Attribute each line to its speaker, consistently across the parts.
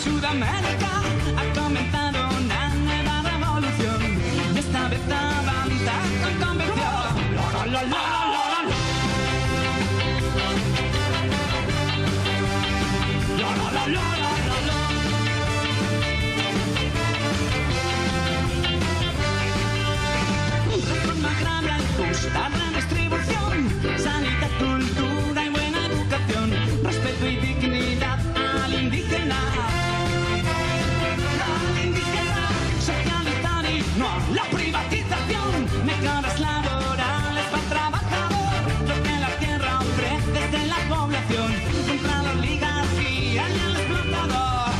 Speaker 1: Sudamérica ha comenzado una nueva revolución y esta vez avanza con convicción. La, la, la, la, la. La, la, la, la, la, la. Reforma agraria y justa redistribución, sanidad, cultura y buena educación, respeto y dignidad al indígena. La privatización, mejoras laborales para el trabajador, lo que la tierra ofrece desde la población, contra la oligarquía y el explotador.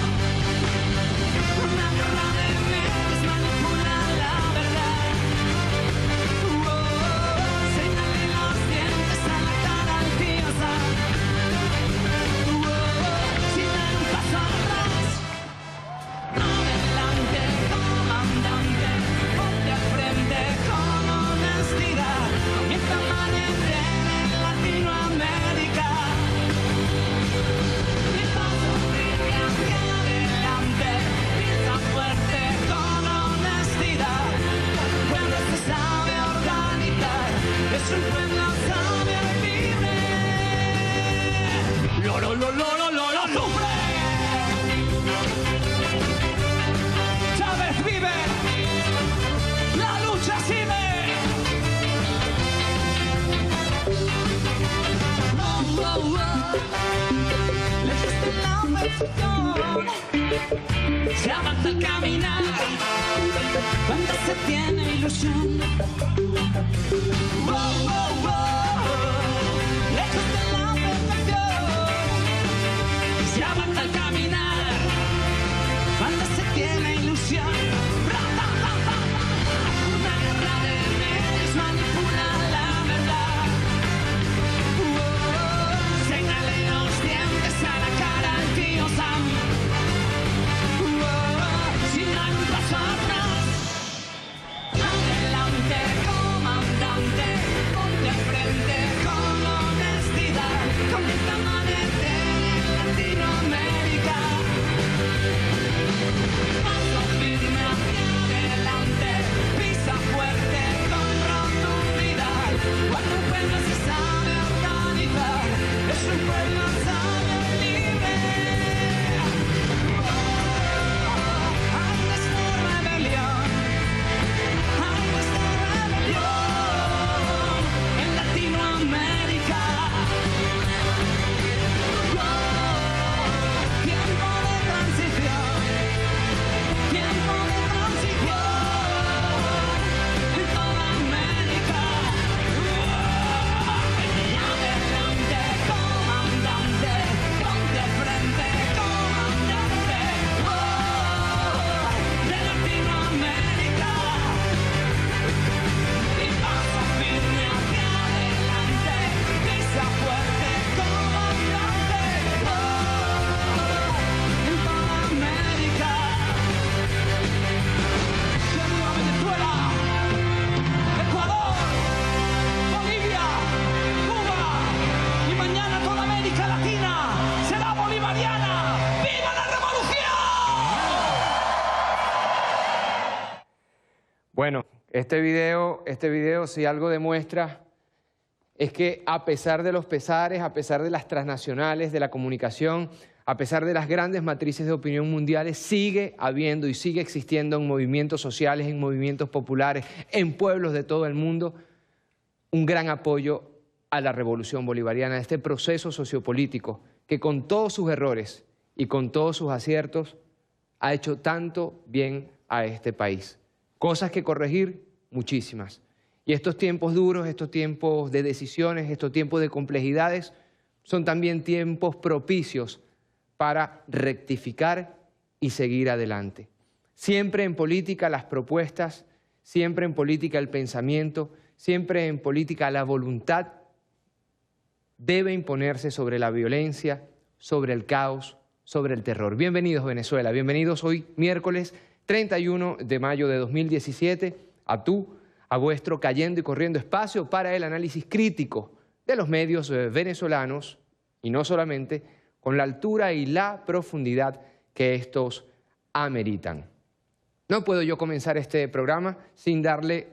Speaker 1: Una guerra de medios manipula la verdad. Señale los dientes a la cara altiosa. Sin dar un paso atrás. Adelante, comandante. Comienza a amanecer en Latinoamérica y paso firme hacia adelante, piensa fuerte con honestidad. Un pueblo se sabe organizar, es un pueblo sabio y libre. ¡Lo sufre! Chávez vive, la lucha sigue. Lejos de la perfección se avanza al caminar cuando se tiene ilusión. Lejos de la perfección se avanza al caminar cuando se tiene ilusión. Una guerra de medios manipula la verdad. Señale los dientes a la cara al tío Sam. Sin dar un paso atrás. Adelante, comandante, ponte al frente con honestidad. Comienza a amanecer en Latinoamérica. Paso firme hacia adelante, pisa fuerte con rotundidad. Cuando un pueblo se sabe organizar, es un pueblo sabio y libre. Hay nuestra rebelión, hay nuestra rebelión en Latinoamérica. Tiempo de transición, tiempo de transición en toda América. Adelante, comandante, ponte al frente, comandante, de Latinoamérica. Y paso firme hacia adelante, pisa fuerte, comandante, en toda América. ¡Que viva Venezuela! ¡Ecuador! ¡Bolivia! ¡Cuba! Y mañana toda América Latina será bolivariana. ¡Viva la revolución!
Speaker 2: Bueno, este video si algo demuestra es que a pesar de los pesares, a pesar de las transnacionales de la comunicación, a pesar de las grandes matrices de opinión mundiales, sigue habiendo y sigue existiendo en movimientos sociales, en movimientos populares, en pueblos de todo el mundo, un gran apoyo a la revolución bolivariana, a este proceso sociopolítico que con todos sus errores y con todos sus aciertos ha hecho tanto bien a este país. Cosas que corregir, muchísimas. Y estos tiempos duros, estos tiempos de decisiones, estos tiempos de complejidades, son también tiempos propicios para rectificar y seguir adelante. Siempre en política las propuestas, siempre en política el pensamiento, siempre en política la voluntad debe imponerse sobre la violencia, sobre el caos, sobre el terror. Bienvenidos Venezuela, bienvenidos hoy miércoles 31 de mayo de 2017 a vuestro Cayendo y Corriendo, espacio para el análisis crítico de los medios venezolanos y no solamente, con la altura y la profundidad que estos ameritan. No puedo yo comenzar este programa sin darle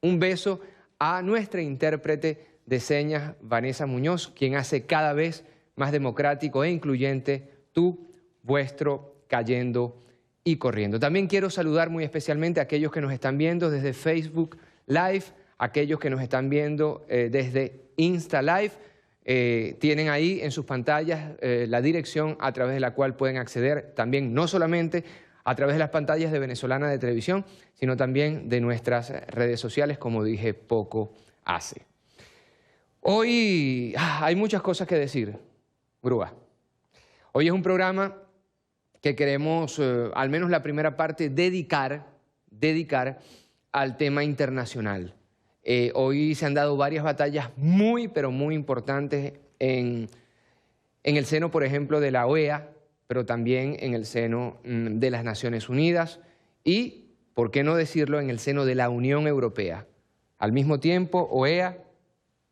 Speaker 2: un beso a nuestra intérprete de señas, Vanessa Muñoz, quien hace cada vez más democrático e incluyente tú, vuestro, cayendo y corriendo. También quiero saludar muy especialmente a aquellos que nos están viendo desde Facebook Live, aquellos que nos están viendo desde Insta Live. Tienen ahí en sus pantallas la dirección a través de la cual pueden acceder también, no solamente a través de las pantallas de Venezolana de Televisión, sino también de nuestras redes sociales, como dije poco hace. Hoy hay muchas cosas que decir, Grúa. Hoy es un programa que queremos, al menos la primera parte, dedicar al tema internacional. Hoy se han dado varias batallas muy, pero muy importantes en el seno, por ejemplo, de la OEA, pero también en el seno de las Naciones Unidas y, por qué no decirlo, en el seno de la Unión Europea. Al mismo tiempo, OEA,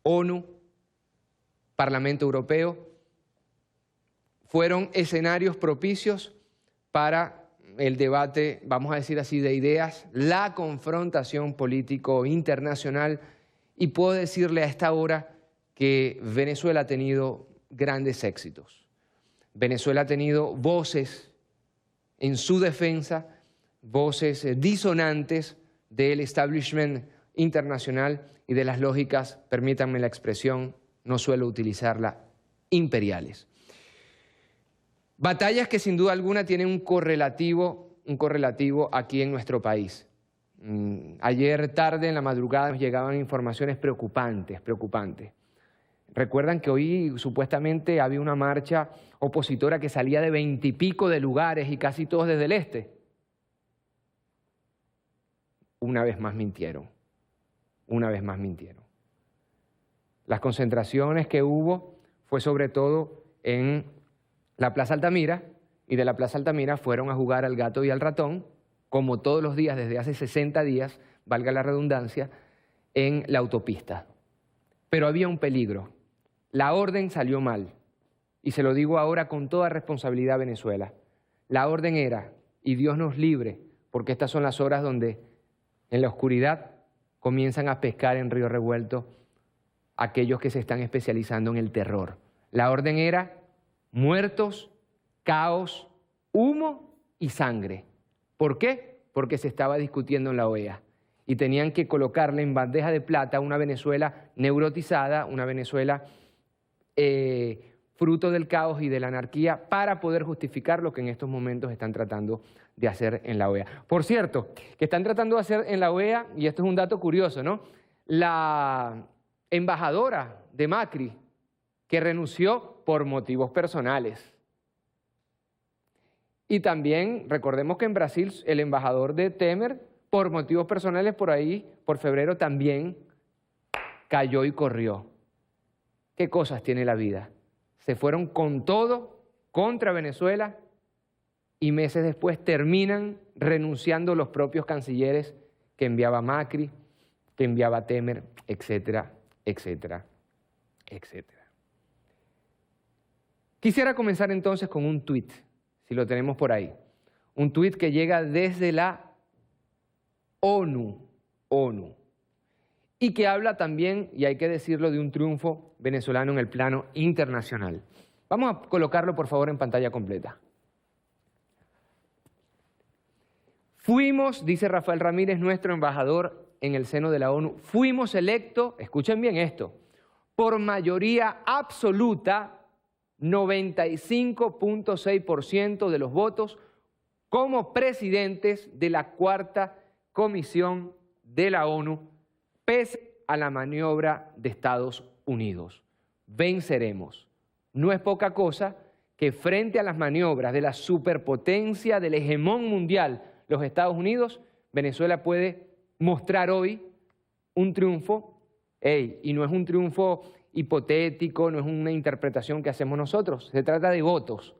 Speaker 2: ONU, Parlamento Europeo, fueron escenarios propicios para el debate, vamos a decir así, de ideas, la confrontación político internacional, y puedo decirle a esta hora que Venezuela ha tenido grandes éxitos. Venezuela ha tenido voces en su defensa, voces disonantes del establishment internacional y de las lógicas, permítanme la expresión, no suelo utilizarla, imperiales. Batallas que sin duda alguna tienen un correlativo aquí en nuestro país. Ayer tarde, en la madrugada, nos llegaban informaciones preocupantes. Recuerdan que hoy supuestamente había una marcha opositora que salía de 20 y pico de lugares y casi todos desde el este. Una vez más mintieron. Las concentraciones que hubo fue sobre todo en la Plaza Altamira, y de la Plaza Altamira fueron a jugar al gato y al ratón, como todos los días desde hace 60 días, valga la redundancia, en la autopista. Pero había un peligro. La orden salió mal, y se lo digo ahora con toda responsabilidad a Venezuela. La orden era, y Dios nos libre, porque estas son las horas donde en la oscuridad comienzan a pescar en río revuelto aquellos que se están especializando en el terror. La orden era muertos, caos, humo y sangre. ¿Por qué? Porque se estaba discutiendo en la OEA. Y tenían que colocarle en bandeja de plata una Venezuela neurotizada, una Venezuela fruto del caos y de la anarquía, para poder justificar lo que en estos momentos están tratando de hacer en la OEA. Por cierto, que están tratando de hacer en la OEA, y esto es un dato curioso, ¿no? La embajadora de Macri, que renunció por motivos personales. Y también recordemos que en Brasil el embajador de Temer, por motivos personales, por ahí, por febrero, también cayó y corrió. ¿Qué cosas tiene la vida? Se fueron con todo contra Venezuela y meses después terminan renunciando los propios cancilleres que enviaba Macri, que enviaba Temer, etcétera, etcétera, etcétera. Quisiera comenzar entonces con un tuit, si lo tenemos por ahí. Un tuit que llega desde la ONU, y que habla también, y hay que decirlo, de un triunfo venezolano en el plano internacional. Vamos a colocarlo, por favor, en pantalla completa. Fuimos, dice Rafael Ramírez, nuestro embajador en el seno de la ONU, fuimos electos, escuchen bien esto, por mayoría absoluta, 95.6% de los votos, como presidentes de la Cuarta Comisión de la ONU, pese a la maniobra de Estados Unidos. Venceremos. No es poca cosa que frente a las maniobras de la superpotencia, del hegemón mundial, los Estados Unidos, Venezuela puede mostrar hoy un triunfo, y no es un triunfo hipotético, no es una interpretación que hacemos nosotros, se trata de votos,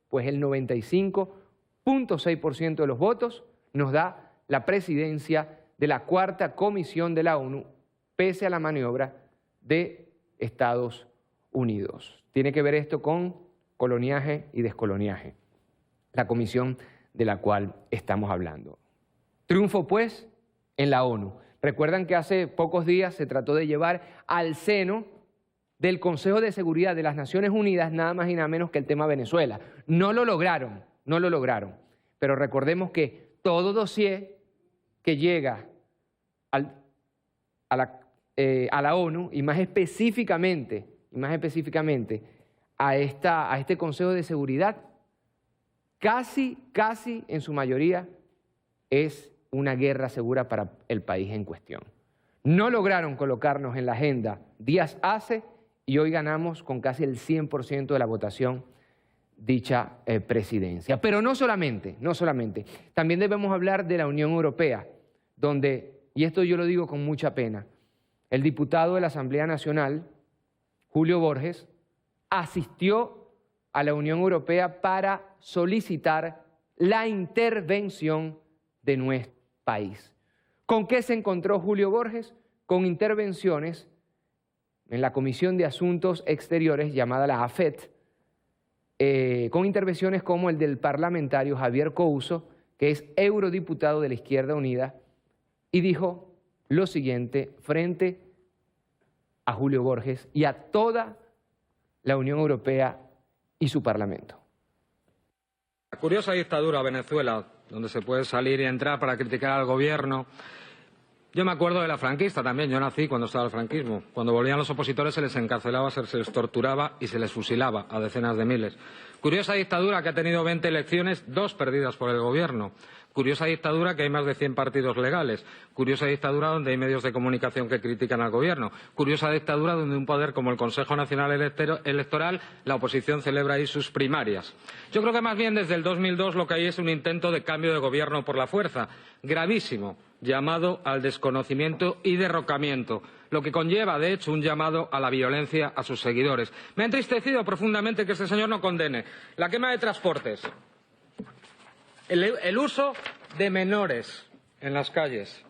Speaker 2: pues el 95.6% de los votos nos da la presidencia de la Cuarta Comisión de la ONU, pese a la maniobra de Estados Unidos. Tiene que ver esto con coloniaje y descoloniaje. la comisión de la cual estamos hablando. Triunfo, pues, en la ONU. Recuerdan que hace pocos días se trató de llevar al seno del Consejo de Seguridad de las Naciones Unidas nada más y nada menos que el tema Venezuela. No lo lograron, no lo lograron. Pero recordemos que todo dossier que llega a la ONU y más específicamente a este Consejo de Seguridad, casi en su mayoría es una guerra segura para el país en cuestión. No lograron colocarnos en la agenda días hace y hoy ganamos con casi el 100% de la votación dicha presidencia. Pero no solamente, también debemos hablar de la Unión Europea, donde, y esto yo lo digo con mucha pena, el diputado de la Asamblea Nacional, Julio Borges, asistió a la Unión Europea para solicitar la intervención de nuestro país. ¿Con qué se encontró Julio Borges? Con intervenciones en la Comisión de Asuntos Exteriores, llamada la AFET, con intervenciones como el del parlamentario Javier Couso, que es eurodiputado de la Izquierda Unida, y dijo lo siguiente frente a Julio Borges y a toda la Unión Europea y su Parlamento.
Speaker 3: La curiosa dictadura Venezuela, donde se puede salir y entrar para criticar al gobierno. Yo me acuerdo de la franquista también, yo nací cuando estaba el franquismo. Cuando volvían los opositores se les encarcelaba, se les torturaba y se les fusilaba a decenas de miles. Curiosa dictadura que ha tenido 20 elecciones, 2 perdidas por el gobierno. Curiosa dictadura que hay más de 100 partidos legales. Curiosa dictadura donde hay medios de comunicación que critican al gobierno. Curiosa dictadura donde un poder como el Consejo Nacional Electoral, la oposición celebra ahí sus primarias. Yo creo que más bien desde el 2002 lo que hay es un intento de cambio de gobierno por la fuerza, gravísimo, llamado al desconocimiento y derrocamiento, lo que conlleva, de hecho, un llamado a la violencia a sus seguidores. Me ha entristecido profundamente que este señor no condene la quema de transportes, el uso de menores en las calles,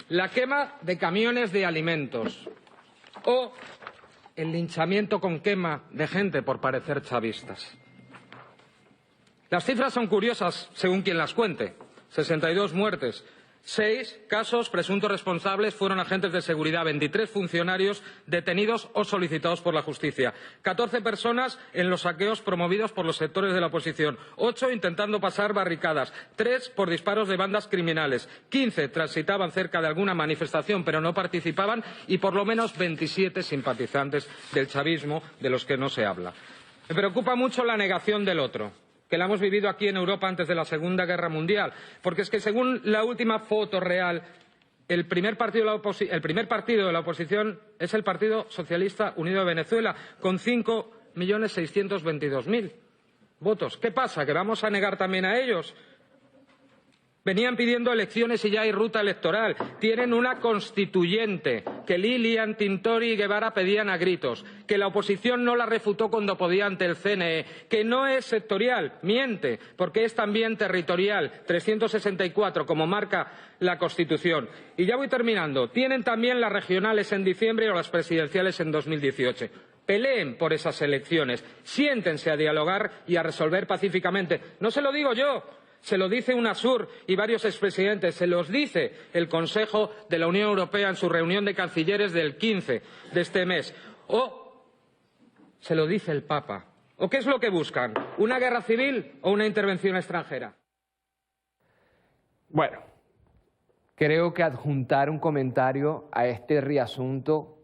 Speaker 3: la quema de camiones de alimentos o el linchamiento con quema de gente por parecer chavistas. Las cifras son curiosas según quien las cuente. 62 muertes. 6 casos presuntos responsables fueron agentes de seguridad, 23 funcionarios detenidos o solicitados por la justicia, 14 personas en los saqueos promovidos por los sectores de la oposición, 8 intentando pasar barricadas, 3 por disparos de bandas criminales, 15 transitaban cerca de alguna manifestación pero no participaban y por lo menos 27 simpatizantes del chavismo de los que no se habla. Me preocupa mucho la negación del otro, que la hemos vivido aquí en Europa antes de la Segunda Guerra Mundial, porque es que según la última foto real, el primer partido de la oposición es el Partido Socialista Unido de Venezuela, con 5.622.000 votos. ¿Qué pasa? ¿Que vamos a negar también a ellos? Venían pidiendo elecciones y ya hay ruta electoral. Tienen una constituyente que Lilian, Tintori y Guevara pedían a gritos, que la oposición no la refutó cuando podía ante el CNE, que no es sectorial, miente, porque es también territorial, 364, como marca la Constitución. Y ya voy terminando. Tienen también las regionales en diciembre o las presidenciales en 2018. Peleen por esas elecciones, siéntense a dialogar y a resolver pacíficamente. No se lo digo yo. Se lo dice UNASUR y varios expresidentes, se los dice el Consejo de la Unión Europea en su reunión de cancilleres del 15 de este mes. O se lo dice el Papa. ¿O qué es lo que buscan? ¿Una guerra civil o una intervención extranjera?
Speaker 2: Bueno, creo que adjuntar un comentario a este reasunto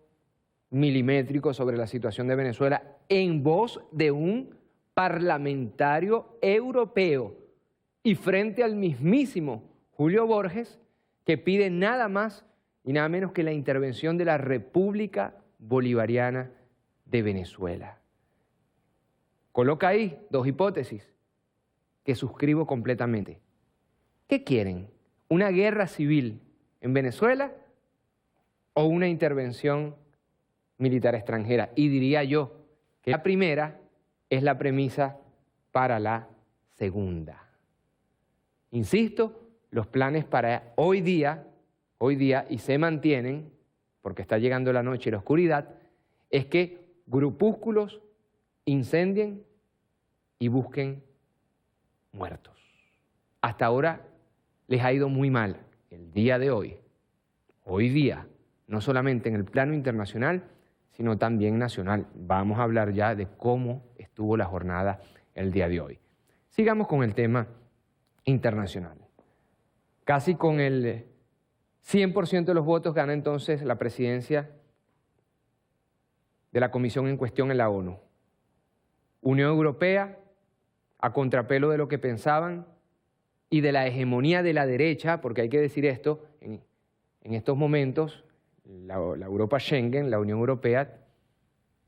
Speaker 2: milimétrico sobre la situación de Venezuela en voz de un parlamentario europeo y frente al mismísimo Julio Borges, que pide nada más y nada menos que la intervención de la República Bolivariana de Venezuela. Coloca ahí 2 hipótesis que suscribo completamente. ¿Qué quieren? ¿Una guerra civil en Venezuela o una intervención militar extranjera? Y diría yo que la primera es la premisa para la segunda. Insisto, los planes para hoy día, y se mantienen, porque está llegando la noche y la oscuridad, es que grupúsculos incendien y busquen muertos. Hasta ahora les ha ido muy mal. El día de hoy, no solamente en el plano internacional, sino también nacional. Vamos a hablar ya de cómo estuvo la jornada el día de hoy. Sigamos con el tema internacional. Casi con el 100% de los votos gana entonces la presidencia de la comisión en cuestión en la ONU. Unión Europea, a contrapelo de lo que pensaban y de la hegemonía de la derecha, porque hay que decir esto, en estos momentos la Europa Schengen, la Unión Europea,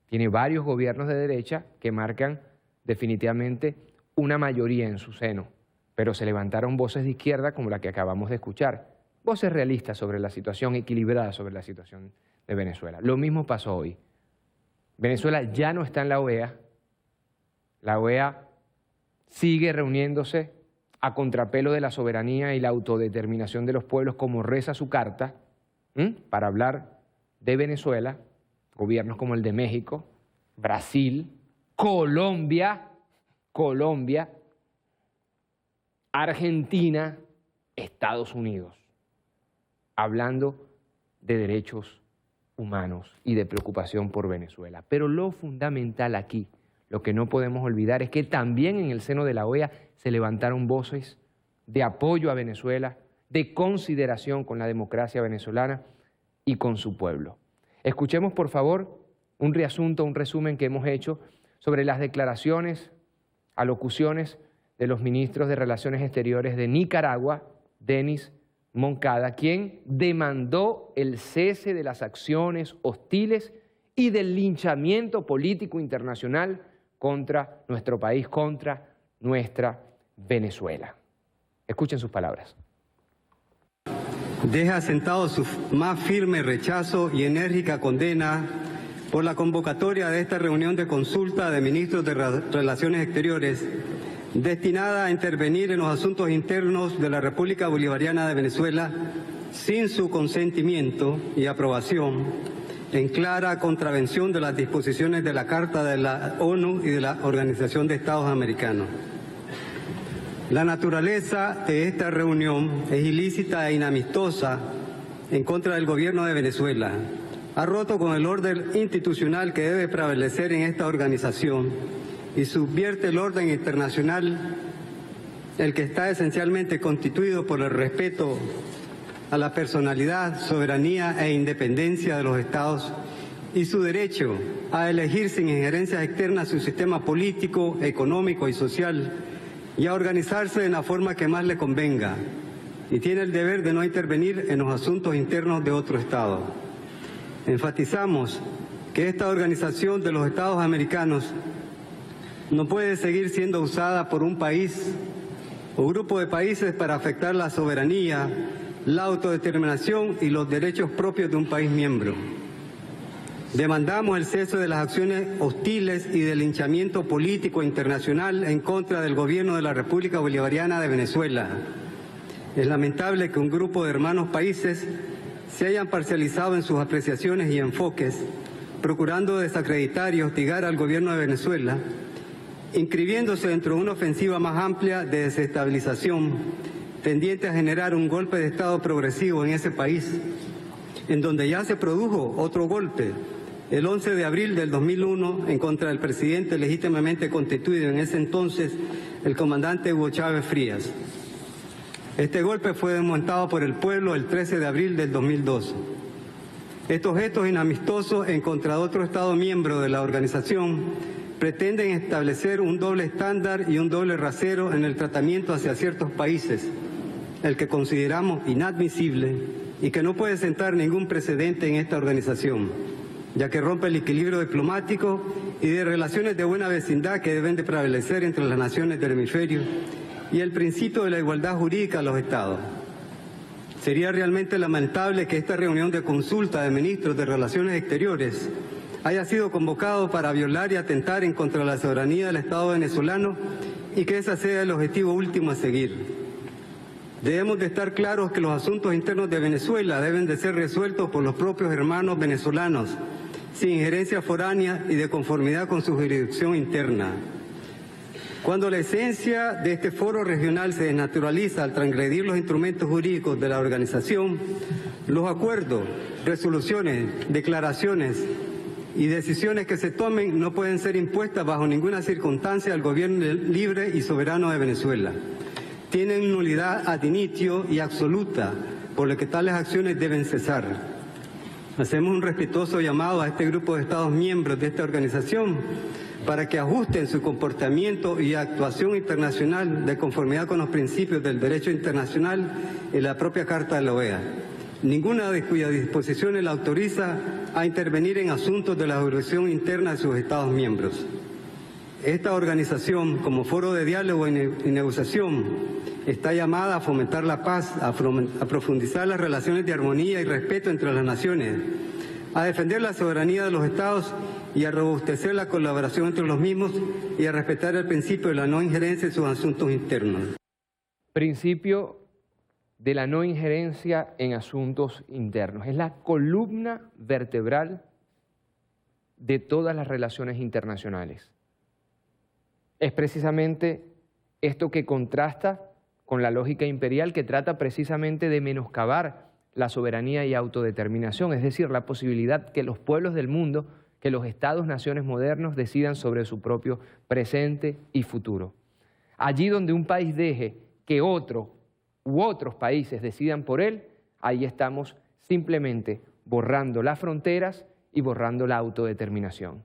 Speaker 2: tiene varios gobiernos de derecha que marcan definitivamente una mayoría en su seno, pero se levantaron voces de izquierda como la que acabamos de escuchar, voces realistas sobre la situación, equilibrada sobre la situación de Venezuela. Lo mismo pasó hoy. Venezuela ya no está en la OEA sigue reuniéndose a contrapelo de la soberanía y la autodeterminación de los pueblos, como reza su carta, para hablar de Venezuela, gobiernos como el de México, Brasil, Colombia, Argentina, Estados Unidos, hablando de derechos humanos y de preocupación por Venezuela. Pero lo fundamental aquí, lo que no podemos olvidar, es que también en el seno de la OEA se levantaron voces de apoyo a Venezuela, de consideración con la democracia venezolana y con su pueblo. Escuchemos, por favor, un resumen que hemos hecho sobre las declaraciones, alocuciones de los ministros de Relaciones Exteriores de Nicaragua, Denis Moncada, quien demandó el cese de las acciones hostiles y del linchamiento político internacional contra nuestro país, contra nuestra Venezuela. Escuchen sus palabras.
Speaker 4: Deja asentado su más firme rechazo y enérgica condena por la convocatoria de esta reunión de consulta de ministros de Relaciones Exteriores destinada a intervenir en los asuntos internos de la República Bolivariana de Venezuela sin su consentimiento y aprobación, en clara contravención de las disposiciones de la Carta de la ONU y de la Organización de Estados Americanos. La naturaleza de esta reunión es ilícita e inamistosa en contra del gobierno de Venezuela. Ha roto con el orden institucional que debe prevalecer en esta organización y subvierte el orden internacional, el que está esencialmente constituido por el respeto a la personalidad, soberanía e independencia de los estados y su derecho a elegir sin injerencias externas su sistema político, económico y social y a organizarse en la forma que más le convenga, y tiene el deber de no intervenir en los asuntos internos de otro estado. Enfatizamos que esta organización de los Estados americanos no puede seguir siendo usada por un país o grupo de países para afectar la soberanía, la autodeterminación y los derechos propios de un país miembro. Demandamos el cese de las acciones hostiles y del linchamiento político internacional en contra del gobierno de la República Bolivariana de Venezuela. Es lamentable que un grupo de hermanos países se hayan parcializado en sus apreciaciones y enfoques, procurando desacreditar y hostigar al gobierno de Venezuela, inscribiéndose dentro de una ofensiva más amplia de desestabilización, tendiente a generar un golpe de Estado progresivo en ese país, en donde ya se produjo otro golpe, el 11 de abril del 2001, en contra del presidente legítimamente constituido en ese entonces, el comandante Hugo Chávez Frías. Este golpe fue desmontado por el pueblo el 13 de abril del 2002. Estos gestos inamistosos en contra de otro Estado miembro de la organización pretenden establecer un doble estándar y un doble rasero en el tratamiento hacia ciertos países, el que consideramos inadmisible y que no puede sentar ningún precedente en esta organización, ya que rompe el equilibrio diplomático y de relaciones de buena vecindad que deben de prevalecer entre las naciones del hemisferio y el principio de la igualdad jurídica de los Estados. Sería realmente lamentable que esta reunión de consulta de ministros de Relaciones Exteriores haya sido convocado para violar y atentar en contra de la soberanía del Estado venezolano y que ese sea el objetivo último a seguir. Debemos de estar claros que los asuntos internos de Venezuela deben de ser resueltos por los propios hermanos venezolanos, sin injerencia foránea y de conformidad con su jurisdicción interna. Cuando la esencia de este foro regional se desnaturaliza al transgredir los instrumentos jurídicos de la organización, los acuerdos, resoluciones, declaraciones y decisiones que se tomen no pueden ser impuestas bajo ninguna circunstancia al gobierno libre y soberano de Venezuela. Tienen nulidad ad initio y absoluta, por lo que tales acciones deben cesar. Hacemos un respetuoso llamado a este grupo de Estados miembros de esta organización para que ajusten su comportamiento y actuación internacional de conformidad con los principios del derecho internacional y la propia Carta de la OEA, ninguna de cuyas disposiciones la autoriza a intervenir en asuntos de la jurisdicción interna de sus Estados miembros. Esta organización, como foro de diálogo y negociación, está llamada a fomentar la paz, a profundizar las relaciones de armonía y respeto entre las naciones, a defender la soberanía de los Estados y a robustecer la colaboración entre los mismos y a respetar el principio de la no injerencia en sus asuntos internos.
Speaker 2: Principio de la no injerencia en asuntos internos. Es la columna vertebral de todas las relaciones internacionales. Es precisamente esto que contrasta con la lógica imperial que trata precisamente de menoscabar la soberanía y autodeterminación, es decir, la posibilidad que los pueblos del mundo, que los estados-naciones modernos decidan sobre su propio presente y futuro. Allí donde un país deje que otro u otros países decidan por él, ahí estamos simplemente borrando las fronteras y borrando la autodeterminación.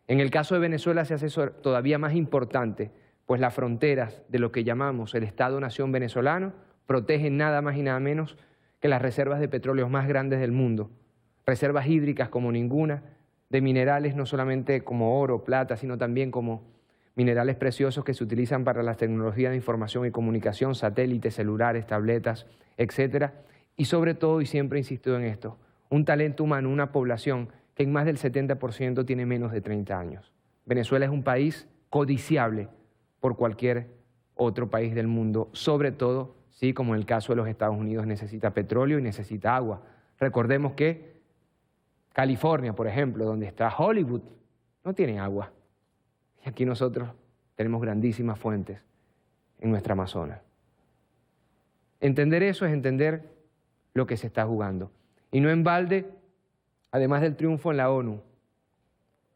Speaker 2: En el caso de Venezuela se hace todavía más importante, pues las fronteras de lo que llamamos el Estado-Nación venezolano protegen nada más y nada menos que las reservas de petróleo más grandes del mundo, reservas hídricas como ninguna, de minerales no solamente como oro, plata, sino también como minerales preciosos que se utilizan para las tecnologías de información y comunicación, satélites, celulares, tabletas, etcétera. Y sobre todo, y siempre insisto en esto, un talento humano, una población que en más del 70% tiene menos de 30 años. Venezuela es un país codiciable por cualquier otro país del mundo, sobre todo, sí, como en el caso de los Estados Unidos, necesita petróleo y necesita agua. Recordemos que California, por ejemplo, donde está Hollywood, no tiene agua. Y aquí nosotros tenemos grandísimas fuentes en nuestra Amazonas. Entender eso es entender lo que se está jugando. Y no en balde, además del triunfo en la ONU,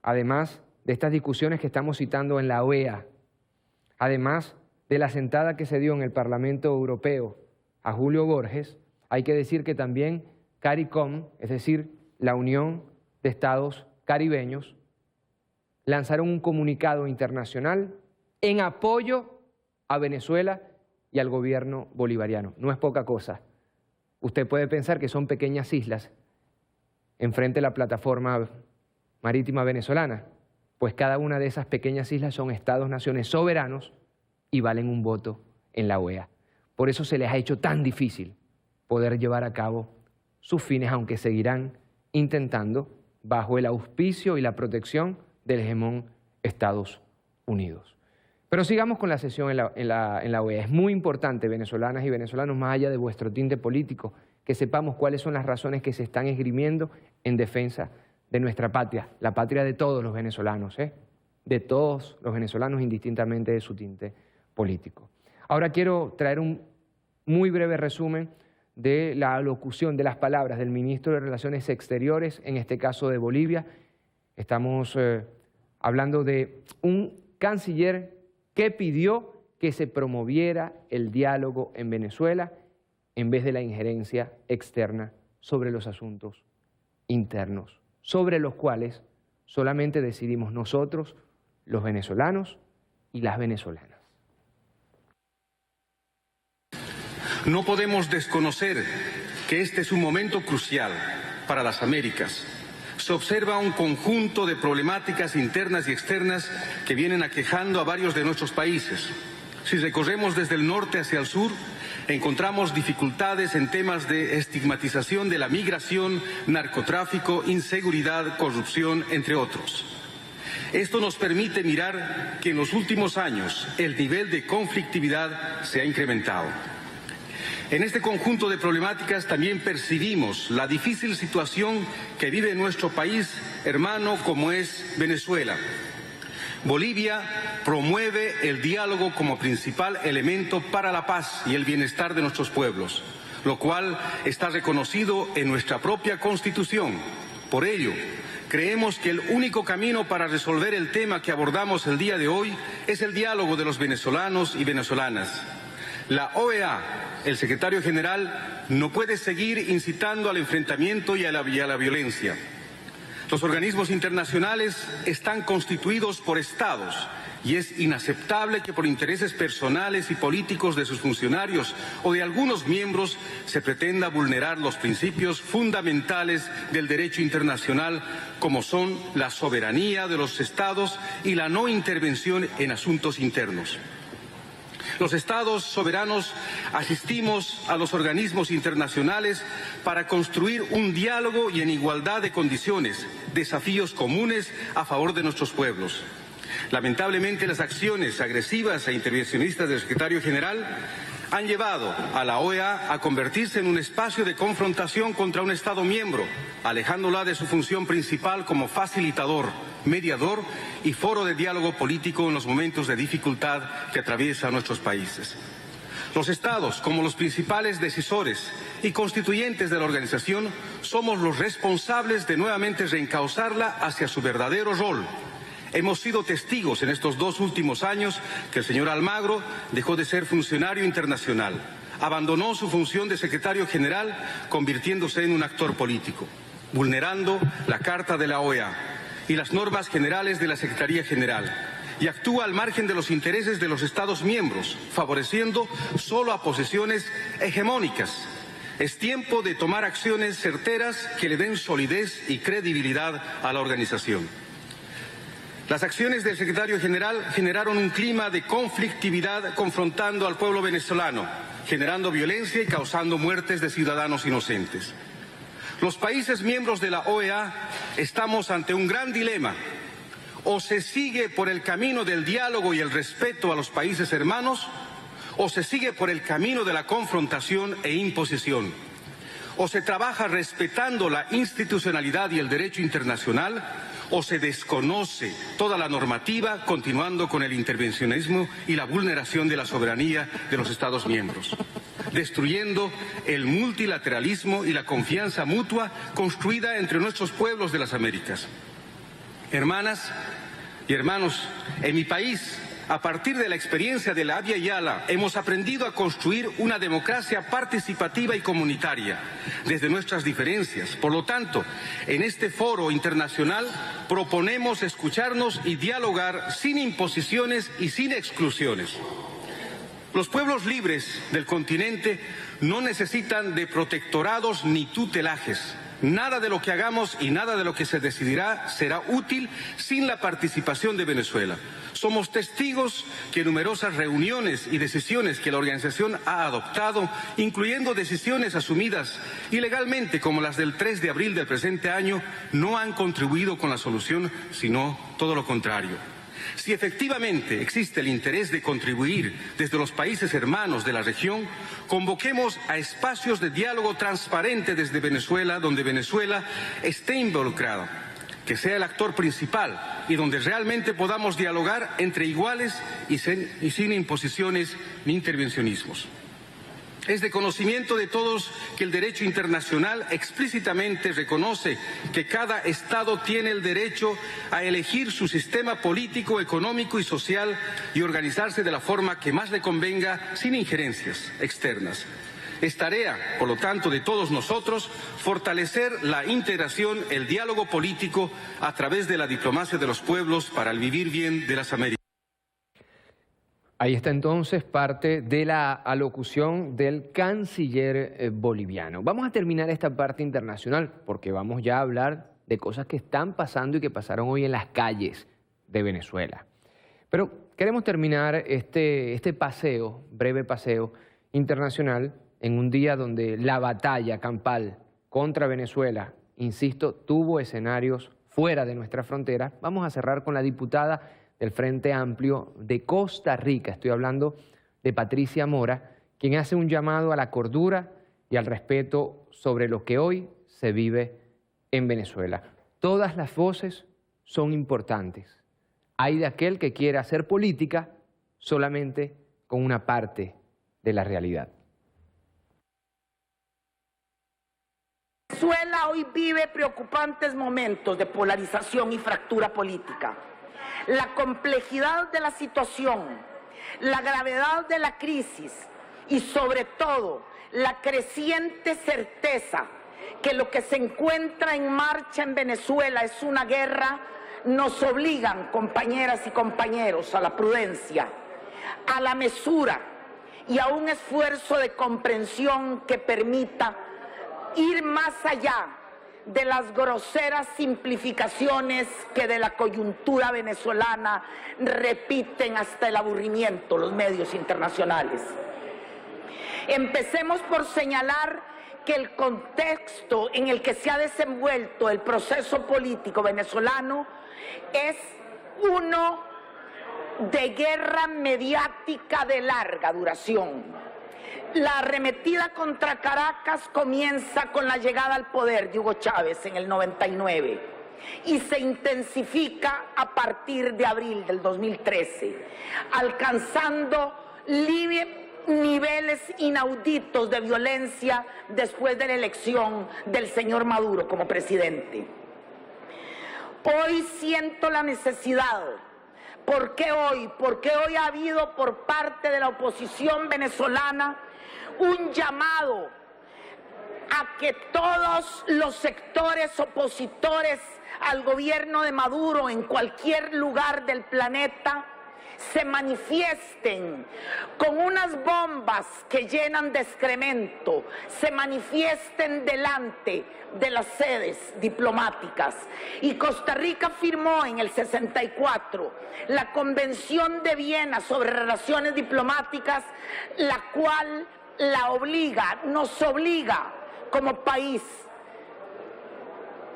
Speaker 2: además de estas discusiones que estamos citando en la OEA, además de la sentada que se dio en el Parlamento Europeo a Julio Borges, hay que decir que también CARICOM, es decir, la Unión de Estados Caribeños, lanzaron un comunicado internacional en apoyo a Venezuela y al gobierno bolivariano. No es poca cosa. Usted puede pensar que son pequeñas islas enfrente de la plataforma marítima venezolana, pues cada una de esas pequeñas islas son estados-naciones soberanos y valen un voto en la OEA. Por eso se les ha hecho tan difícil poder llevar a cabo sus fines, aunque seguirán intentando bajo el auspicio y la protección del hegemón Estados Unidos. Pero sigamos con la sesión en la OEA. Es muy importante, venezolanas y venezolanos, más allá de vuestro tinte político, que sepamos cuáles son las razones que se están esgrimiendo en defensa de nuestra patria, la patria de todos los venezolanos, de todos los venezolanos indistintamente de su tinte político. Ahora quiero traer un muy breve resumen de la alocución de las palabras del ministro de Relaciones Exteriores, en este caso de Bolivia. Estamos hablando de un canciller que pidió que se promoviera el diálogo en Venezuela en vez de la injerencia externa sobre los asuntos internos, sobre los cuales solamente decidimos nosotros, los venezolanos y las venezolanas.
Speaker 5: No podemos desconocer que este es un momento crucial para las Américas. Se observa un conjunto de problemáticas internas y externas que vienen aquejando a varios de nuestros países. Si recorremos desde el norte hacia el sur, encontramos dificultades en temas de estigmatización de la migración, narcotráfico, inseguridad, corrupción, entre otros. Esto nos permite mirar que en los últimos años el nivel de conflictividad se ha incrementado. En este conjunto de problemáticas también percibimos la difícil situación que vive nuestro país hermano como es Venezuela. Bolivia promueve el diálogo como principal elemento para la paz y el bienestar de nuestros pueblos, lo cual está reconocido en nuestra propia Constitución. Por ello, creemos que el único camino para resolver el tema que abordamos el día de hoy es el diálogo de los venezolanos y venezolanas. La OEA, el secretario general, no puede seguir incitando al enfrentamiento y a la violencia. Los organismos internacionales están constituidos por estados y es inaceptable que por intereses personales y políticos de sus funcionarios o de algunos miembros se pretenda vulnerar los principios fundamentales del derecho internacional, como son la soberanía de los estados y la no intervención en asuntos internos. Los estados soberanos asistimos a los organismos internacionales para construir un diálogo y en igualdad de condiciones, desafíos comunes a favor de nuestros pueblos. Lamentablemente, las acciones agresivas e intervencionistas del secretario general han llevado a la OEA a convertirse en un espacio de confrontación contra un Estado miembro, alejándola de su función principal como facilitador, mediador y foro de diálogo político en los momentos de dificultad que atraviesan nuestros países. Los Estados, como los principales decisores y constituyentes de la organización, somos los responsables de nuevamente reencauzarla hacia su verdadero rol. Hemos sido testigos en estos 2 últimos años que el señor Almagro dejó de ser funcionario internacional, abandonó su función de secretario general, convirtiéndose en un actor político, vulnerando la Carta de la OEA y las normas generales de la Secretaría General, y actúa al margen de los intereses de los Estados miembros, favoreciendo solo a posiciones hegemónicas. Es tiempo de tomar acciones certeras que le den solidez y credibilidad a la organización. Las acciones del secretario general generaron un clima de conflictividad confrontando al pueblo venezolano, generando violencia y causando muertes de ciudadanos inocentes. Los países miembros de la OEA estamos ante un gran dilema. O se sigue por el camino del diálogo y el respeto a los países hermanos, o se sigue por el camino de la confrontación e imposición. O se trabaja respetando la institucionalidad y el derecho internacional, o se desconoce toda la normativa, continuando con el intervencionismo y la vulneración de la soberanía de los Estados miembros, destruyendo el multilateralismo y la confianza mutua construida entre nuestros pueblos de las Américas. Hermanas y hermanos, en mi país, a partir de la experiencia de la Abya Yala, hemos aprendido a construir una democracia participativa y comunitaria desde nuestras diferencias. Por lo tanto, en este foro internacional proponemos escucharnos y dialogar sin imposiciones y sin exclusiones. Los pueblos libres del continente no necesitan de protectorados ni tutelajes. Nada de lo que hagamos y nada de lo que se decidirá será útil sin la participación de Venezuela. Somos testigos que numerosas reuniones y decisiones que la organización ha adoptado, incluyendo decisiones asumidas ilegalmente como las del 3 de abril del presente año, no han contribuido con la solución, sino todo lo contrario. Si efectivamente existe el interés de contribuir desde los países hermanos de la región, convoquemos a espacios de diálogo transparente desde Venezuela, donde Venezuela esté involucrada, que sea el actor principal y donde realmente podamos dialogar entre iguales y sin imposiciones ni intervencionismos. Es de conocimiento de todos que el derecho internacional explícitamente reconoce que cada Estado tiene el derecho a elegir su sistema político, económico y social y organizarse de la forma que más le convenga sin injerencias externas. Es tarea, por lo tanto, de todos nosotros fortalecer la integración, el diálogo político a través de la diplomacia de los pueblos para el vivir bien de las Américas.
Speaker 2: Ahí está entonces parte de la alocución del canciller boliviano. Vamos a terminar esta parte internacional porque vamos ya a hablar de cosas que están pasando y que pasaron hoy en las calles de Venezuela. Pero queremos terminar este paseo, breve paseo internacional, en un día donde la batalla campal contra Venezuela, insisto, tuvo escenarios fuera de nuestra frontera. Vamos a cerrar con la diputada del Frente Amplio de Costa Rica. Estoy hablando de Patricia Mora, quien hace un llamado a la cordura y al respeto sobre lo que hoy se vive en Venezuela. Todas las voces son importantes. Hay de aquel que quiere hacer política solamente con una parte de la realidad.
Speaker 6: Venezuela hoy vive preocupantes momentos de polarización y fractura política. La complejidad de la situación, la gravedad de la crisis y sobre todo la creciente certeza que lo que se encuentra en marcha en Venezuela es una guerra, nos obligan, compañeras y compañeros, a la prudencia, a la mesura y a un esfuerzo de comprensión que permita ir más allá de las groseras simplificaciones que de la coyuntura venezolana repiten hasta el aburrimiento los medios internacionales. Empecemos por señalar que el contexto en el que se ha desenvuelto el proceso político venezolano es uno de guerra mediática de larga duración. La arremetida contra Caracas comienza con la llegada al poder de Hugo Chávez en el 99 y se intensifica a partir de abril del 2013, alcanzando niveles inauditos de violencia después de la elección del señor Maduro como presidente. Hoy siento la necesidad. ¿Por qué hoy? Porque hoy ha habido por parte de la oposición venezolana un llamado a que todos los sectores opositores al gobierno de Maduro en cualquier lugar del planeta se manifiesten con unas bombas que llenan de excremento, se manifiesten delante de las sedes diplomáticas. Y Costa Rica firmó en el 64 la Convención de Viena sobre Relaciones Diplomáticas, la cual nos obliga como país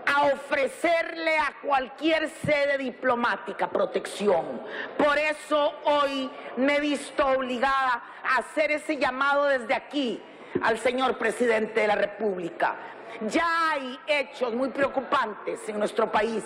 Speaker 6: a ofrecerle a cualquier sede diplomática protección. Por eso hoy me he visto obligada a hacer ese llamado desde aquí al señor presidente de la República. Ya hay hechos muy preocupantes en nuestro país,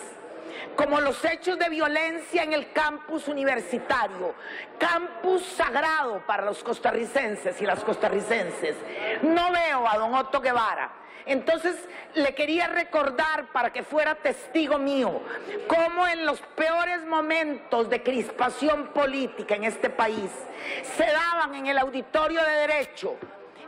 Speaker 6: como los hechos de violencia en el campus universitario, campus sagrado para los costarricenses y las costarricenses. No veo a don Otto Guevara. Entonces le quería recordar, para que fuera testigo mío, cómo en los peores momentos de crispación política en este país se daban en el auditorio de Derecho.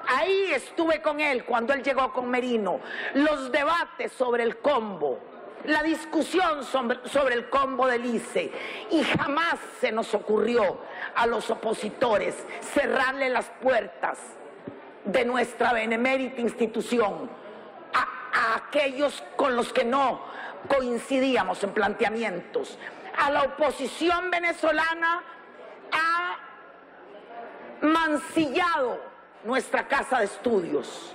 Speaker 6: Ahí estuve con él cuando él llegó con Merino, los debates sobre el combo, la discusión sobre el combo del ICE, y jamás se nos ocurrió a los opositores cerrarle las puertas de nuestra benemérita institución a aquellos con los que no coincidíamos en planteamientos. A la oposición venezolana ha mancillado nuestra casa de estudios,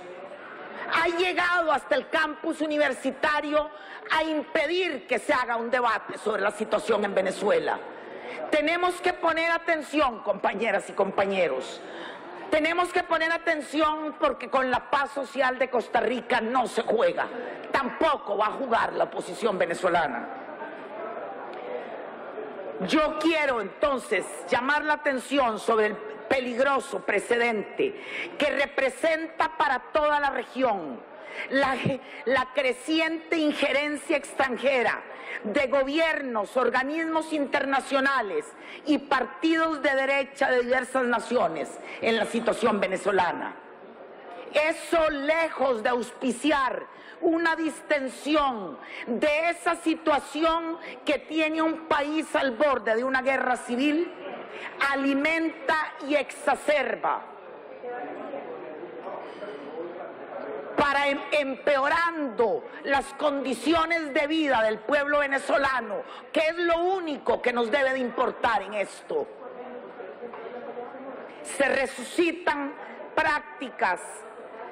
Speaker 6: ha llegado hasta el campus universitario a impedir que se haga un debate sobre la situación en Venezuela. Tenemos que poner atención, compañeras y compañeros. Tenemos que poner atención, porque con la paz social de Costa Rica no se juega. Tampoco va a jugar la oposición venezolana. Yo quiero entonces llamar la atención sobre el peligroso precedente que representa para toda la región la creciente injerencia extranjera de gobiernos, organismos internacionales y partidos de derecha de diversas naciones en la situación venezolana. Eso, lejos de auspiciar una distensión de esa situación que tiene un país al borde de una guerra civil, alimenta y exacerba, para empeorando las condiciones de vida del pueblo venezolano, que es lo único que nos debe de importar en esto. Se resucitan prácticas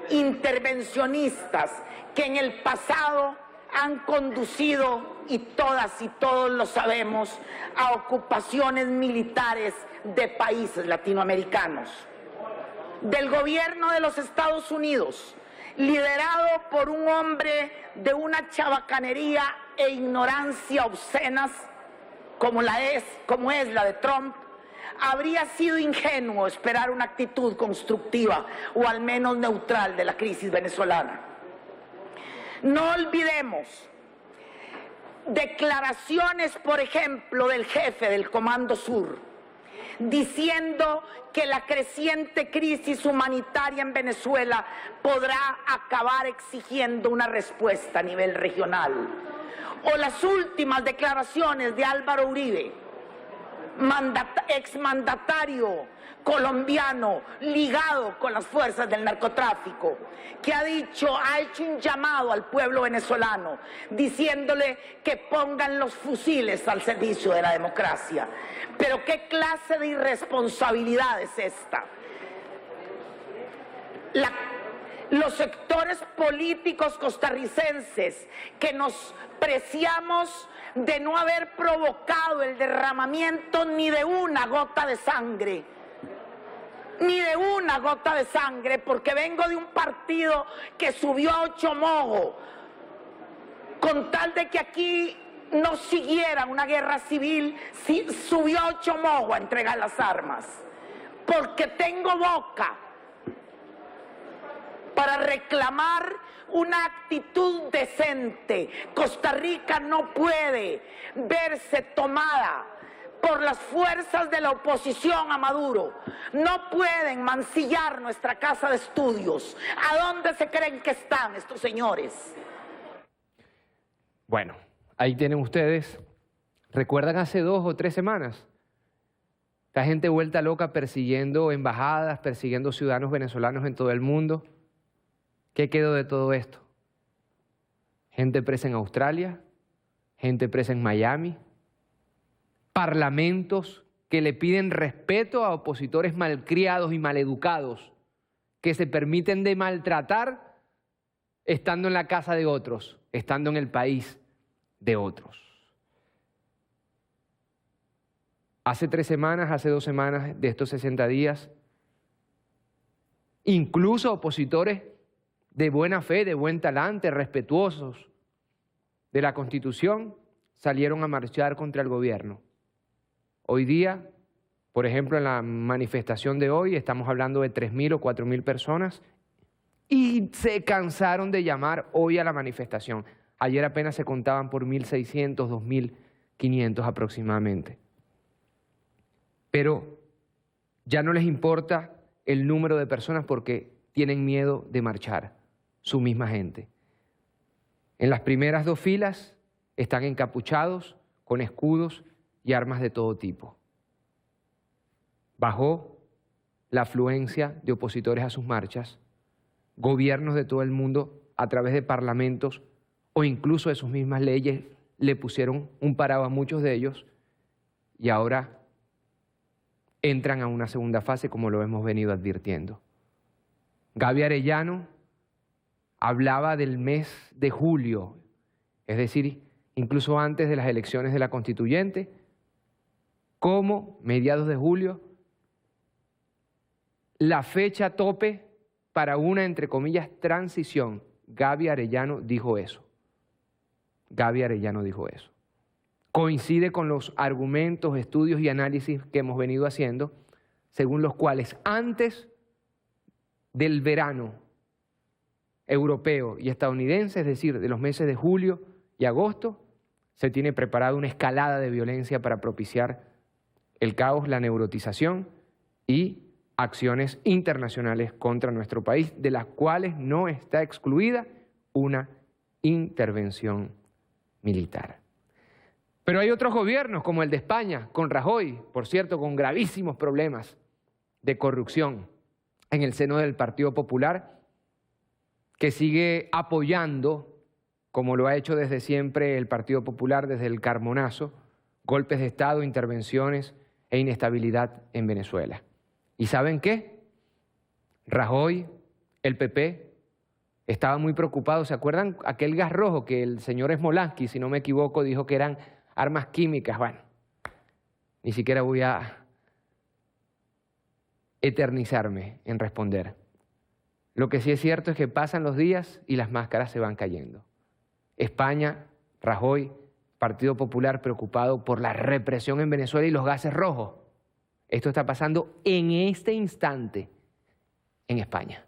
Speaker 6: intervencionistas que en el pasado han conducido, y todas y todos lo sabemos, a ocupaciones militares de países latinoamericanos. Del gobierno de los Estados Unidos, liderado por un hombre de una chabacanería e ignorancia obscenas, como es la de Trump, habría sido ingenuo esperar una actitud constructiva o al menos neutral de la crisis venezolana. No olvidemos declaraciones, por ejemplo, del jefe del Comando Sur, diciendo que la creciente crisis humanitaria en Venezuela podrá acabar exigiendo una respuesta a nivel regional. O las últimas declaraciones de Álvaro Uribe, exmandatario colombiano ligado con las fuerzas del narcotráfico, que ha hecho un llamado al pueblo venezolano diciéndole que pongan los fusiles al servicio de la democracia. Pero ¿qué clase de irresponsabilidad es esta? Los sectores políticos costarricenses que nos preciamos de no haber provocado el derramamiento ni de una gota de sangre, porque vengo de un partido que subió a Ochomogo con tal de que aquí no siguiera una guerra civil, subió a Ochomogo a entregar las armas, porque tengo boca para reclamar una actitud decente. Costa Rica no puede verse tomada por las fuerzas de la oposición a Maduro. No pueden mancillar nuestra casa de estudios. ¿A dónde se creen que están estos señores?
Speaker 2: Bueno, ahí tienen ustedes. ¿Recuerdan hace 2 o 3 semanas? La gente vuelta loca persiguiendo embajadas, persiguiendo ciudadanos venezolanos en todo el mundo. ¿Qué quedó de todo esto? Gente presa en Australia, gente presa en Miami, parlamentos que le piden respeto a opositores malcriados y maleducados, que se permiten de maltratar estando en la casa de otros, estando en el país de otros. Hace 3 semanas, hace 2 semanas de estos 60 días, incluso opositores de buena fe, de buen talante, respetuosos de la Constitución, salieron a marchar contra el gobierno. Hoy día, por ejemplo, en la manifestación de hoy, estamos hablando de 3.000 o 4.000 personas y se cansaron de llamar hoy a la manifestación. Ayer apenas se contaban por 1.600, 2.500 aproximadamente. Pero ya no les importa el número de personas porque tienen miedo de marchar, su misma gente. En las primeras 2 filas están encapuchados con escudos y armas de todo tipo. Bajó la afluencia de opositores a sus marchas, gobiernos de todo el mundo a través de parlamentos o incluso de sus mismas leyes le pusieron un parado a muchos de ellos y ahora entran a una segunda fase como lo hemos venido advirtiendo. Gaby Arellano hablaba del mes de julio, es decir, incluso antes de las elecciones de la Constituyente, como mediados de julio, la fecha tope para una, entre comillas, transición. Gaby Arellano dijo eso. Gaby Arellano dijo eso. Coincide con los argumentos, estudios y análisis que hemos venido haciendo, según los cuales antes del verano europeo y estadounidense, es decir, de los meses de julio y agosto, se tiene preparada una escalada de violencia para propiciar el caos, la neurotización y acciones internacionales contra nuestro país, de las cuales no está excluida una intervención militar. Pero hay otros gobiernos, como el de España, con Rajoy, por cierto, con gravísimos problemas de corrupción en el seno del Partido Popular, que sigue apoyando, como lo ha hecho desde siempre el Partido Popular, desde el Carmonazo, golpes de Estado, intervenciones e inestabilidad en Venezuela. ¿Y saben qué? Rajoy, el PP, estaba muy preocupado. ¿Se acuerdan aquel gas rojo que el señor Smolansky, si no me equivoco, dijo que eran armas químicas? Bueno, ni siquiera voy a eternizarme en responder. Lo que sí es cierto es que pasan los días y las máscaras se van cayendo. España, Rajoy, Partido Popular preocupado por la represión en Venezuela y los gases rojos. Esto está pasando en este instante en España.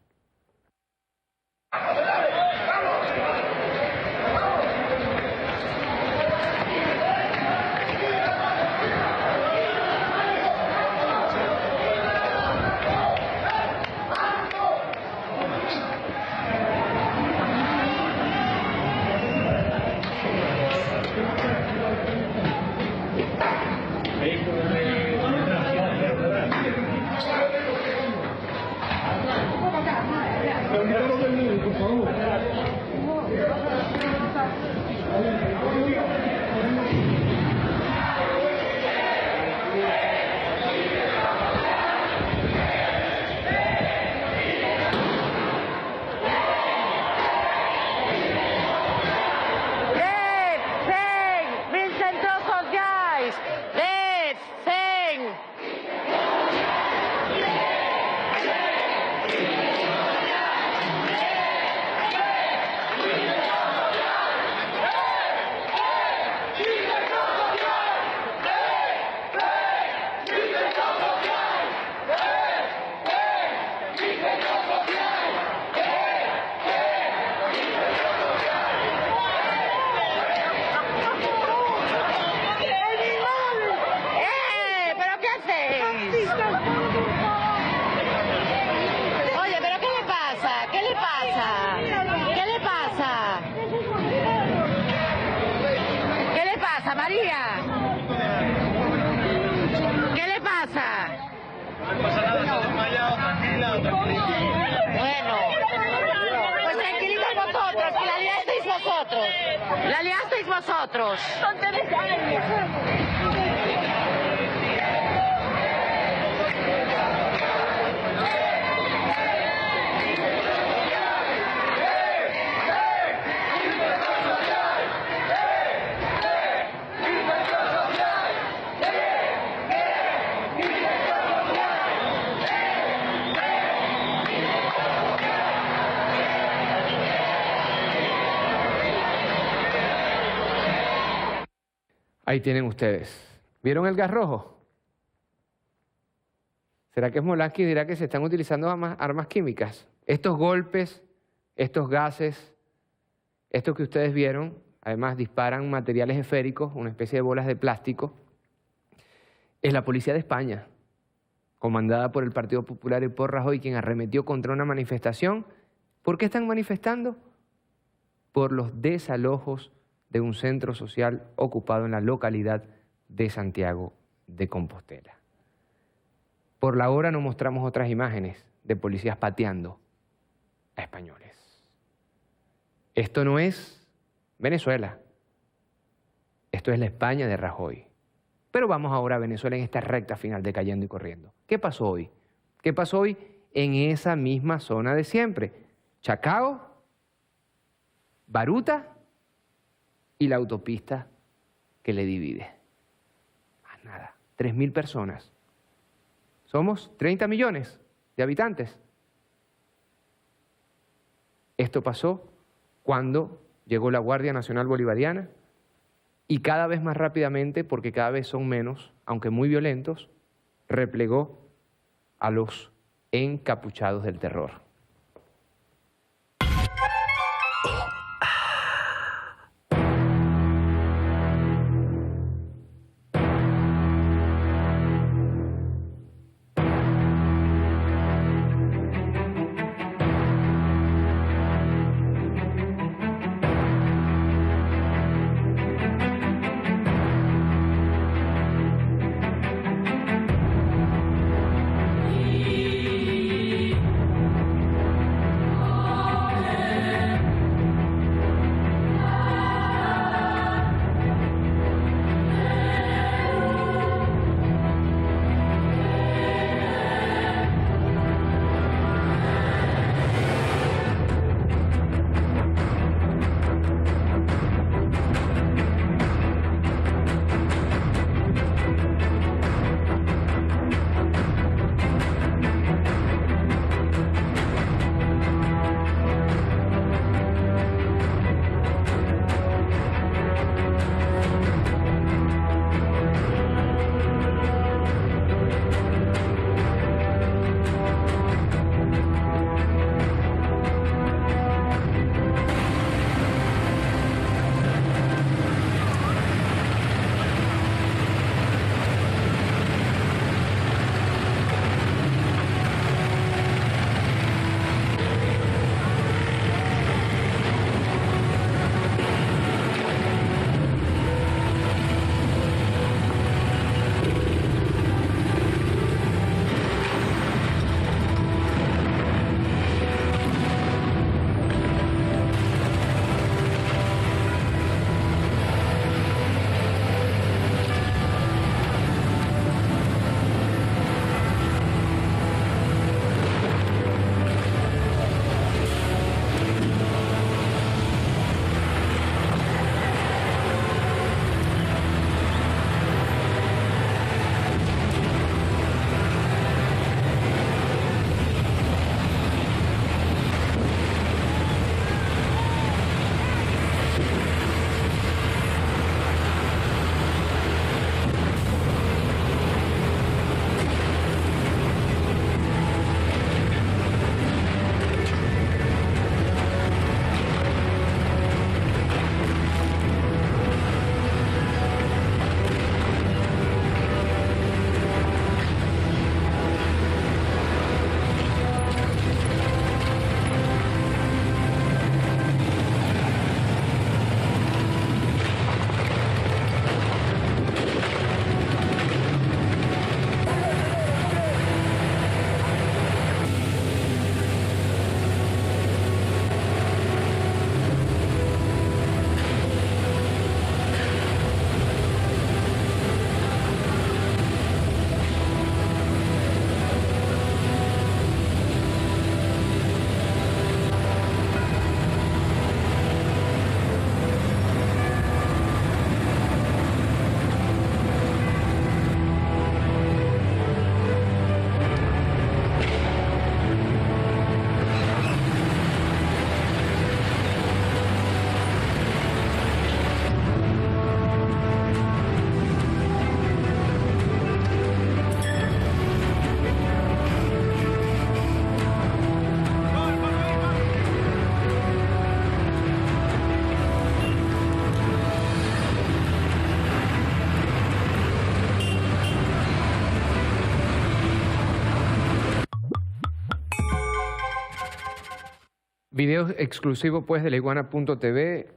Speaker 7: La liasteis vosotros.
Speaker 2: Ahí tienen ustedes. ¿Vieron el gas rojo? ¿Será que Smolansky dirá que se están utilizando armas químicas? Estos golpes, estos gases, estos que ustedes vieron, además disparan materiales esféricos, una especie de bolas de plástico. Es la policía de España, comandada por el Partido Popular y por Rajoy, quien arremetió contra una manifestación. ¿Por qué están manifestando? Por los desalojos de un centro social ocupado en la localidad de Santiago de Compostela. Por la hora no mostramos otras imágenes de policías pateando a españoles. Esto no es Venezuela, esto es la España de Rajoy. Pero vamos ahora a Venezuela en esta recta final de Cayendo y Corriendo. ¿Qué pasó hoy? ¿Qué pasó hoy en esa misma zona de siempre? Chacao, Baruta y la autopista que le divide. Más nada, 3.000 personas. Somos 30 millones de habitantes. Esto pasó cuando llegó la Guardia Nacional Bolivariana y cada vez más rápidamente, porque cada vez son menos, aunque muy violentos, replegó a los encapuchados del terror. Video exclusivo pues de laiguana.tv,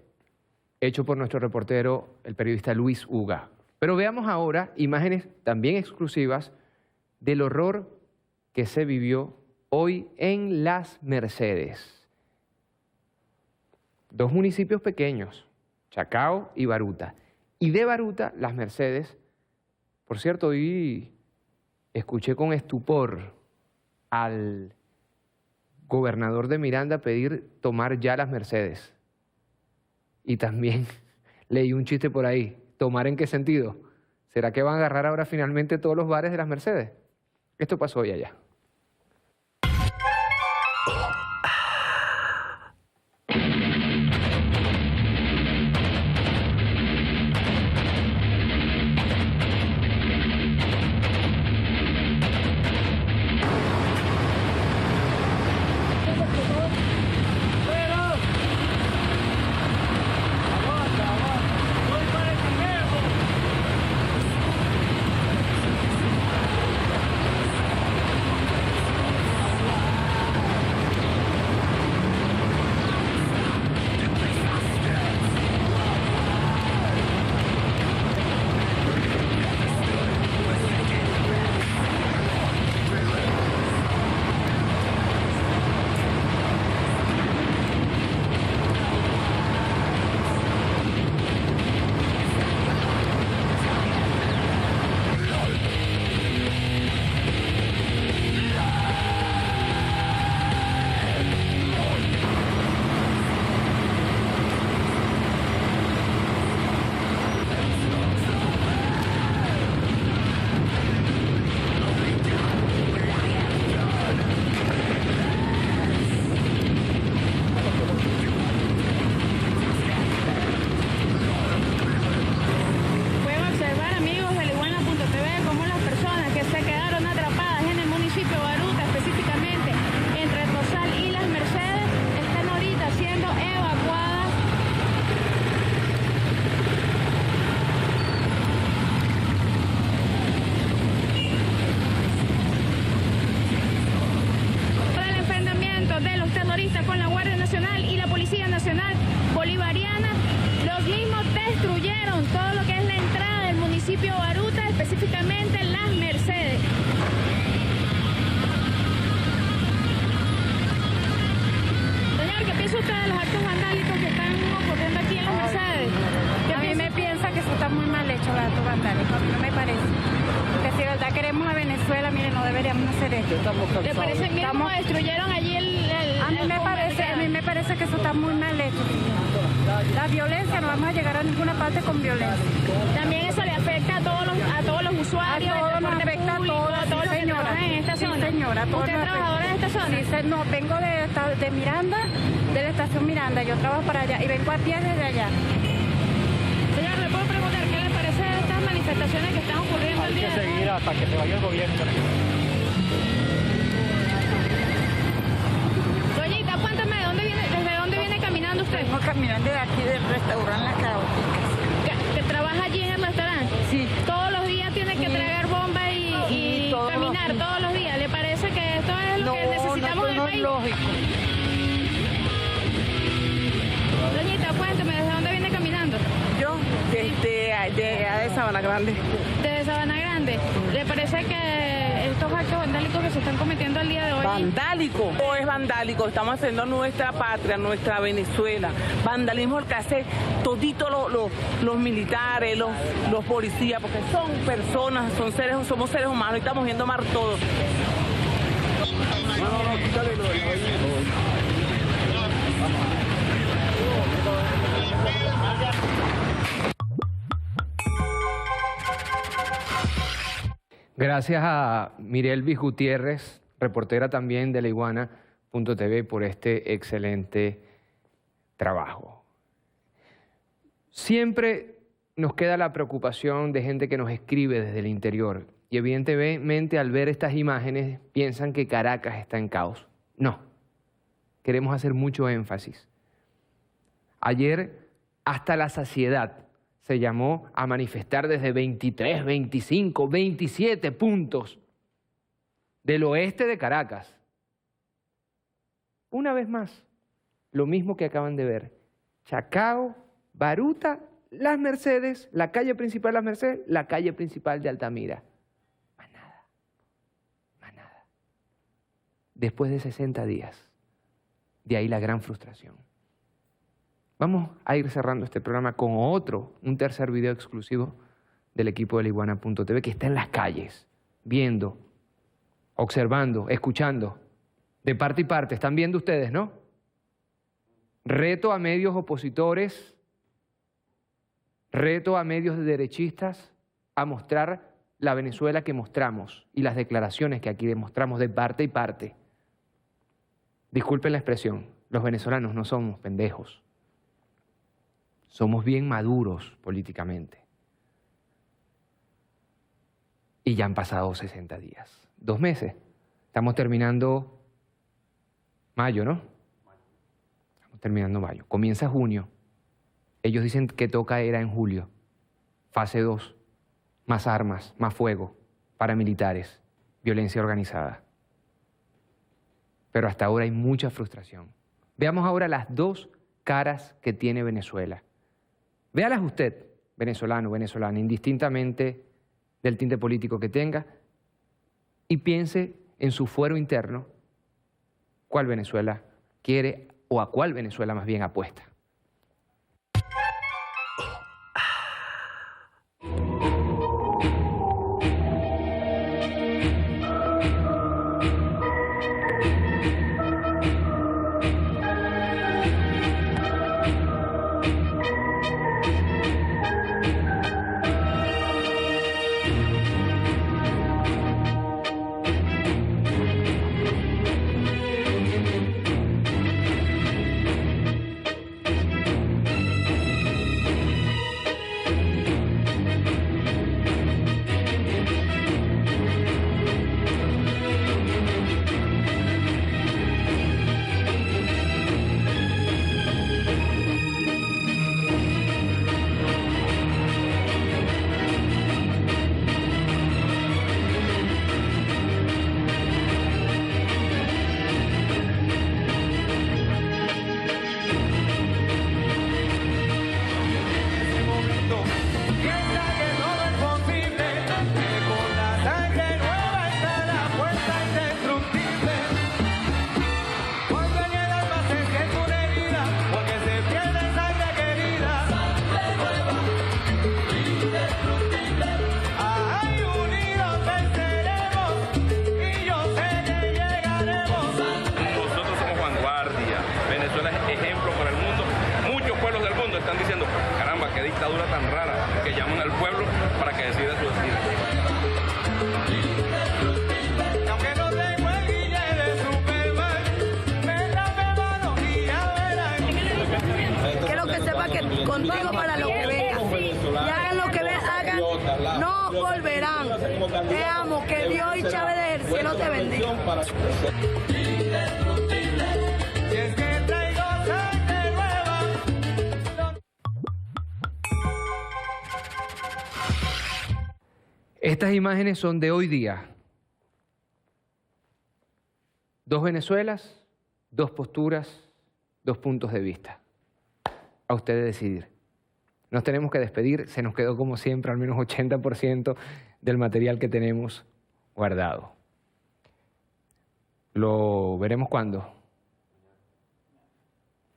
Speaker 2: hecho por nuestro reportero, el periodista Luis Uga. Pero veamos ahora imágenes también exclusivas del horror que se vivió hoy en Las Mercedes. Dos municipios pequeños, Chacao y Baruta. Y de Baruta, Las Mercedes. Por cierto, hoy escuché con estupor al gobernador de Miranda pedir tomar ya Las Mercedes. Y también leí un chiste por ahí. ¿Tomar en qué sentido? ¿Será que van a agarrar ahora finalmente todos los bares de Las Mercedes? Esto pasó hoy allá.
Speaker 7: Con la Guardia Nacional y la Policía Nacional Bolivariana, los mismos destruyeron todo lo que es la entrada del municipio Baruta, específicamente Las Mercedes. Señor, ¿qué piensa usted de los actos vandálicos que están ocurriendo aquí en Las Mercedes?
Speaker 8: A mí me piensa que eso está muy mal hecho, los actos vandálicos, a mí no me parece. Que si de verdad queremos a Venezuela, mire, no deberíamos hacer esto.
Speaker 7: ¿Le parece bien cómo destruyeron allí
Speaker 8: a mí me parece que eso está muy mal hecho. La violencia, no vamos a llegar a ninguna parte con violencia.
Speaker 7: También eso le afecta a todos los usuarios,
Speaker 8: a todos nos afecta,
Speaker 7: público, a todos los que trabajan en esta zona.
Speaker 8: Sí, señora.
Speaker 7: ¿Usted es trabajadora de esta zona?
Speaker 8: Sí, no, vengo de Miranda, de la estación Miranda, yo trabajo para allá y vengo a pie desde allá.
Speaker 7: Señor, ¿le puedo preguntar qué le parece de estas manifestaciones que están ocurriendo el día de hoy?
Speaker 9: Hay que seguir hasta que se vaya el gobierno.
Speaker 7: Doñita, cuéntame, ¿desde dónde viene caminando usted?
Speaker 8: Vengo caminando de aquí del restaurante La Caótica.
Speaker 7: ¿Que trabaja allí en el restaurante?
Speaker 8: Sí.
Speaker 7: ¿Todos los días tiene que tragar bomba y caminar todos los días? ¿Le parece que esto es lo que necesitamos en el país?
Speaker 8: No es lógico.
Speaker 7: Doñita, cuéntame, ¿desde dónde viene caminando?
Speaker 8: Yo, de Sabana Grande.
Speaker 7: ¿De Sabana Grande? ¿Le parece que estos actos vandálicos que se están cometiendo el día de hoy?
Speaker 10: ¿Vandálico? O es vandálico, estamos haciendo nuestra patria, nuestra Venezuela. Vandalismo el que hace todito los militares, los policías, porque son personas, somos seres humanos y estamos viendo mar todos.
Speaker 2: Gracias a Mirelvis Gutiérrez, reportera también de laiguana.tv, por este excelente trabajo. Siempre nos queda la preocupación de gente que nos escribe desde el interior y evidentemente al ver estas imágenes piensan que Caracas está en caos. No, queremos hacer mucho énfasis. Ayer, hasta la saciedad, se llamó a manifestar desde 23, 25, 27 puntos del oeste de Caracas. Una vez más, lo mismo que acaban de ver. Chacao, Baruta, Las Mercedes, la calle principal de Las Mercedes, la calle principal de Altamira. Más nada, más nada. Después de 60 días, de ahí la gran frustración. Vamos a ir cerrando este programa con un tercer video exclusivo del equipo de Liguana.tv que está en las calles, viendo, observando, escuchando, de parte y parte. Están viendo ustedes, ¿no? Reto a medios opositores, reto a medios derechistas a mostrar la Venezuela que mostramos y las declaraciones que aquí demostramos de parte y parte. Disculpen la expresión, los venezolanos no somos pendejos. Somos bien maduros políticamente. Y ya han pasado 60 días. 2 meses. Estamos terminando mayo, ¿no? Estamos terminando mayo. Comienza junio. Ellos dicen que toca era en julio. Fase 2. Más armas, más fuego, paramilitares, violencia organizada. Pero hasta ahora hay mucha frustración. Veamos ahora las 2 caras que tiene Venezuela. Véalas usted, venezolano, venezolana, indistintamente del tinte político que tenga, y piense en su fuero interno cuál Venezuela quiere o a cuál Venezuela más bien apuesta.
Speaker 9: Contigo para lo que venga. Y hagan lo que hagan, no volverán. Te amo, que Dios y Chávez del cielo te bendiga.
Speaker 2: Estas imágenes son de hoy día. 2 Venezuelas, 2 posturas, 2 puntos de vista. A ustedes decidir. Nos tenemos que despedir, se nos quedó como siempre al menos 80% del material que tenemos guardado. ¿Lo veremos cuándo?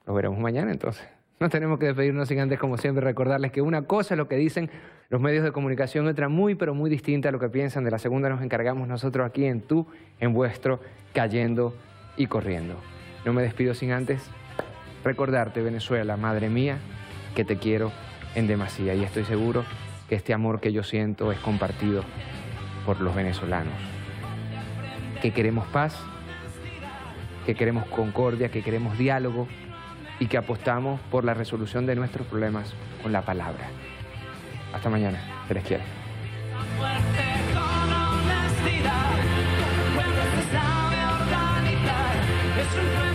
Speaker 2: Lo veremos mañana entonces. No tenemos que despedirnos sin antes, como siempre, recordarles que una cosa es lo que dicen los medios de comunicación, otra muy, pero muy distinta a lo que piensan. De la segunda nos encargamos nosotros aquí en Tú, en Vuestro, Cayendo y Corriendo. No me despido sin antes recordarte, Venezuela, madre mía, que te quiero en demasía. Y estoy seguro que este amor que yo siento es compartido por los venezolanos. Que queremos paz, que queremos concordia, que queremos diálogo y que apostamos por la resolución de nuestros problemas con la palabra. Hasta mañana. Se les quiere.
Speaker 1: Es un